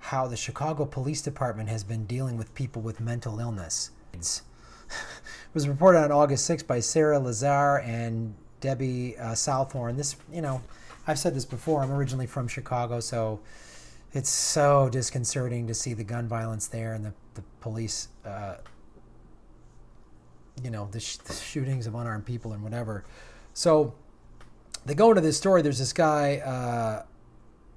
how the Chicago Police Department has been dealing with people with mental illness. It was reported on August 6th by Sarah Lazar and Debbie Southorn. This, I've said this before. I'm originally from Chicago, so it's so disconcerting to see the gun violence there and the police, the shootings of unarmed people and whatever. So they go into this story. There's this guy,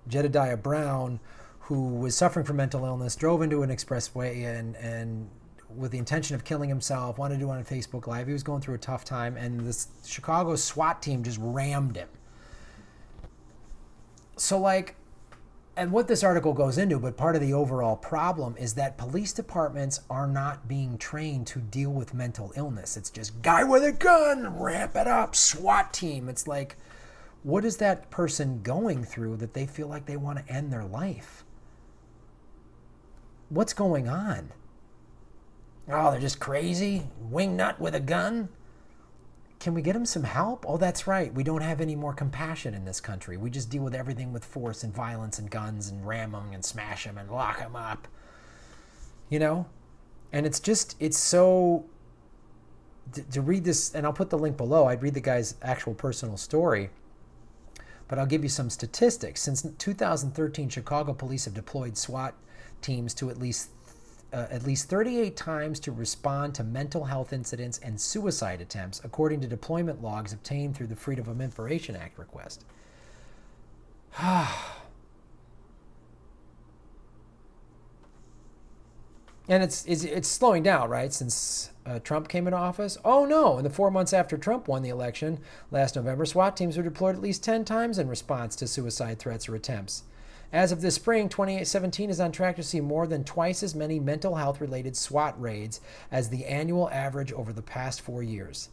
Jedediah Brown, who was suffering from mental illness, drove into an expressway and with the intention of killing himself, wanted to do it on Facebook Live. He was going through a tough time, and this Chicago SWAT team just rammed him. So and what this article goes into, but part of the overall problem is that police departments are not being trained to deal with mental illness. It's just guy with a gun, ramp it up, SWAT team. It's like, what is that person going through that they feel like they want to end their life? What's going on? Oh, they're just crazy? Wingnut with a gun? Can we get them some help? Oh, that's right. We don't have any more compassion in this country. We just deal with everything with force and violence and guns and ram them and smash them and lock them up. And it's so... To read this, and I'll put the link below, I'd read the guy's actual personal story. But I'll give you some statistics. Since 2013, Chicago police have deployed SWAT teams to at least 38 times to respond to mental health incidents and suicide attempts, according to deployment logs obtained through the Freedom of Information Act request. And it's slowing down, right, since Trump came into office? Oh, no. In the 4 months after Trump won the election last November, SWAT teams were deployed at least 10 times in response to suicide threats or attempts. As of this spring, 2017 is on track to see more than twice as many mental health-related SWAT raids as the annual average over the past 4 years.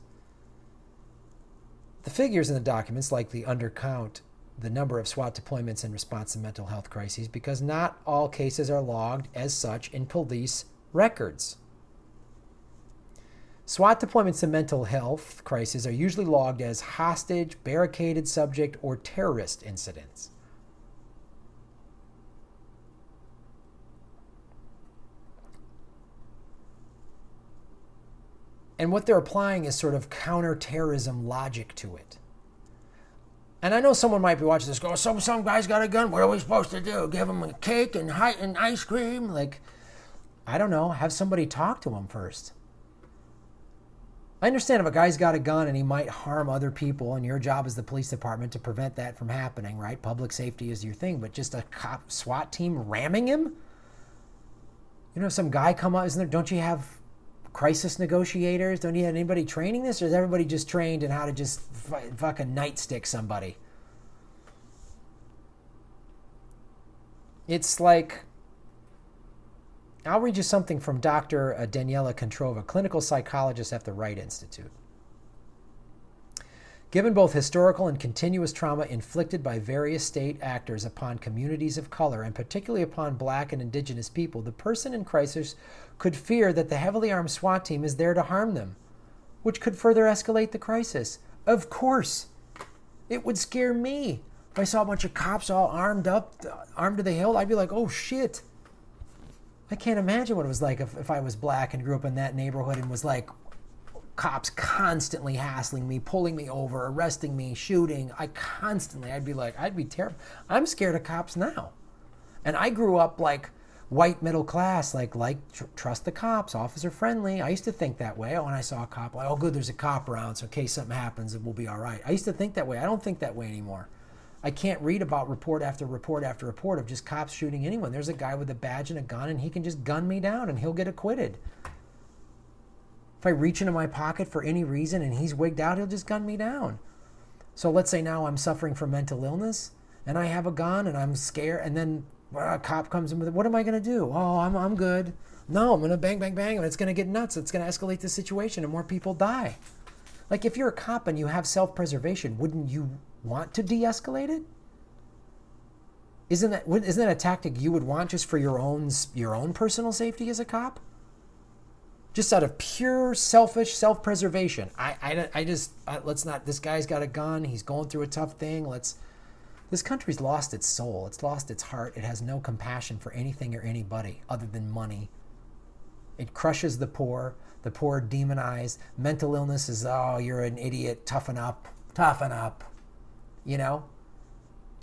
The figures in the documents likely undercount the number of SWAT deployments in response to mental health crises because not all cases are logged as such in police records. SWAT deployments to mental health crises are usually logged as hostage, barricaded subject, or terrorist incidents. And what they're applying is sort of counterterrorism logic to it. And I know someone might be watching this, go, some guy's got a gun. What are we supposed to do? Give him a cake and ice cream? I don't know. Have somebody talk to him first. I understand if a guy's got a gun and he might harm other people, and your job as the police department to prevent that from happening, right? Public safety is your thing. But just a cop SWAT team ramming him? Some guy come up, don't you have crisis negotiators? Don't you have anybody training this? Or is everybody just trained in how to just fucking nightstick somebody? It's like, I'll read you something from Dr. Daniela Controva, clinical psychologist at the Wright Institute. Given both historical and continuous trauma inflicted by various state actors upon communities of color, and particularly upon Black and Indigenous people, the person in crisis could fear that the heavily armed SWAT team is there to harm them, which could further escalate the crisis. Of course, it would scare me. If I saw a bunch of cops all armed to the hilt, I'd be like, oh shit. I can't imagine what it was like if I was Black and grew up in that neighborhood and was like, cops constantly hassling me, pulling me over, arresting me, shooting. I'd be terrible. I'm scared of cops now. And I grew up like white middle class, trust the cops, officer friendly. I used to think that way. When I saw a cop, oh good, there's a cop around, so in case something happens, it will be all right. I used to think that way. I don't think that way anymore. I can't read about report after report after report of just cops shooting anyone. There's a guy with a badge and a gun, and he can just gun me down, and he'll get acquitted. If I reach into my pocket for any reason and he's wigged out, he'll just gun me down. So let's say now I'm suffering from mental illness and I have a gun and I'm scared, and then a cop comes in with it. What am I going to do? Oh, I'm good. No, I'm going to bang, bang, bang, and it's going to get nuts. It's going to escalate the situation and more people die. Like if you're a cop and you have self-preservation, wouldn't you want to de-escalate it? Isn't that a tactic you would want just for your own personal safety as a cop? Just out of pure selfish self-preservation. Let's not, this guy's got a gun, he's going through a tough thing, let's This country's lost its soul. It's lost its heart. It has no compassion for anything or anybody other than money. It crushes the poor. The poor are demonized. Mental illness is, oh, you're an idiot. Toughen up. Toughen up. You know?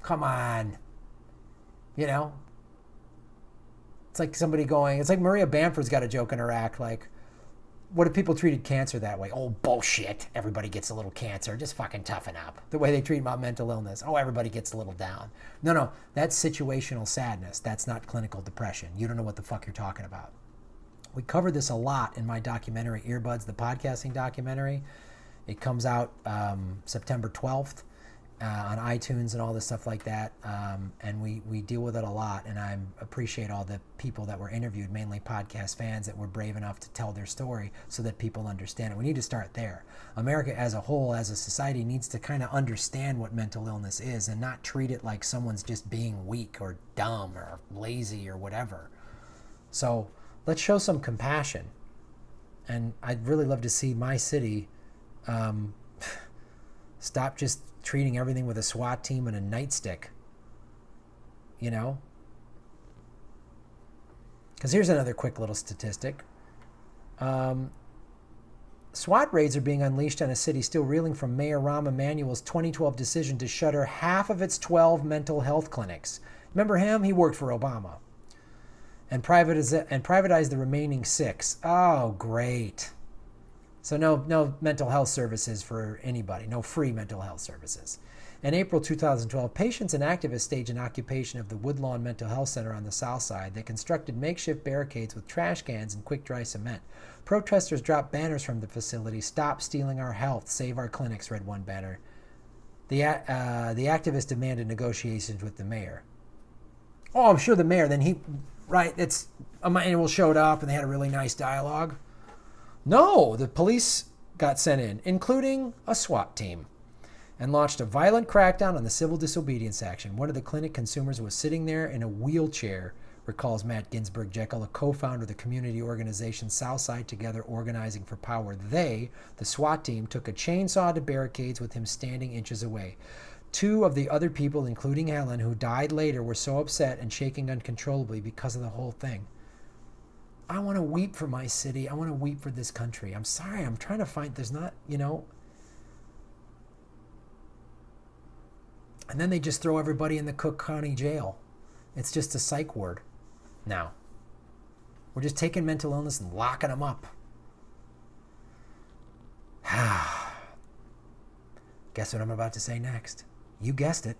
Come on. You know? It's like somebody going, it's like Maria Bamford's got a joke in her act, like, what if people treated cancer that way? Oh, bullshit. Everybody gets a little cancer. Just fucking toughen up. The way they treat about mental illness. Oh, everybody gets a little down. No. That's situational sadness. That's not clinical depression. You don't know what the fuck you're talking about. We covered this a lot in my documentary, Earbuds, the podcasting documentary. It comes out September 12th on iTunes and all this stuff like that. And we deal with it a lot. And I appreciate all the people that were interviewed, mainly podcast fans that were brave enough to tell their story so that people understand it. We need to start there. America as a whole, as a society, needs to kind of understand what mental illness is and not treat it like someone's just being weak or dumb or lazy or whatever. So let's show some compassion. And I'd really love to see my city stop just treating everything with a SWAT team and a nightstick. You know? Because here's another quick little statistic. SWAT raids are being unleashed on a city still reeling from Mayor Rahm Emanuel's 2012 decision to shutter half of its 12 mental health clinics. Remember him? He worked for Obama. And privatize the remaining 6. Oh, great. So no mental health services for anybody. No free mental health services. In April 2012, patients and activists staged an occupation of the Woodlawn Mental Health Center on the south side. They constructed makeshift barricades with trash cans and quick-dry cement. Protesters dropped banners from the facility. Stop stealing our health. Save our clinics, read one banner. The activists demanded negotiations with the mayor. Oh, I'm sure the mayor, it's Emanuel showed up and they had a really nice dialogue. No, the police got sent in, including a SWAT team, and launched a violent crackdown on the civil disobedience action. One of the clinic consumers was sitting there in a wheelchair, recalls Matt Ginsberg Jekyll, a co-founder of the community organization Southside Together Organizing for Power. They, the SWAT team, took a chainsaw to barricades with him standing inches away. 2 of the other people, including Helen, who died later, were so upset and shaking uncontrollably because of the whole thing. I want to weep for my city. I want to weep for this country. I'm sorry. I'm trying to find, there's not, And then they just throw everybody in the Cook County jail. It's just a psych ward now. We're just taking mental illness and locking them up. Guess what I'm about to say next? You guessed it.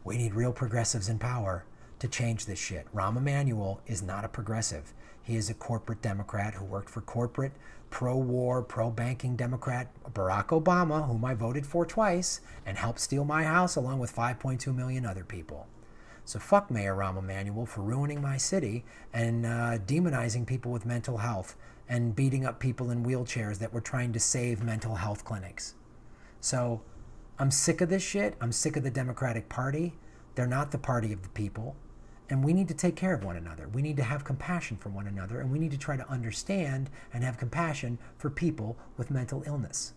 We need real progressives in power to change this shit. Rahm Emanuel is not a progressive. He is a corporate Democrat who worked for corporate, pro-war, pro-banking Democrat Barack Obama, whom I voted for twice, and helped steal my house along with 5.2 million other people. So fuck Mayor Rahm Emanuel for ruining my city and demonizing people with mental health and beating up people in wheelchairs that were trying to save mental health clinics. So I'm sick of this shit. I'm sick of the Democratic Party. They're not the party of the people. And we need to take care of one another. We need to have compassion for one another. And we need to try to understand and have compassion for people with mental illness.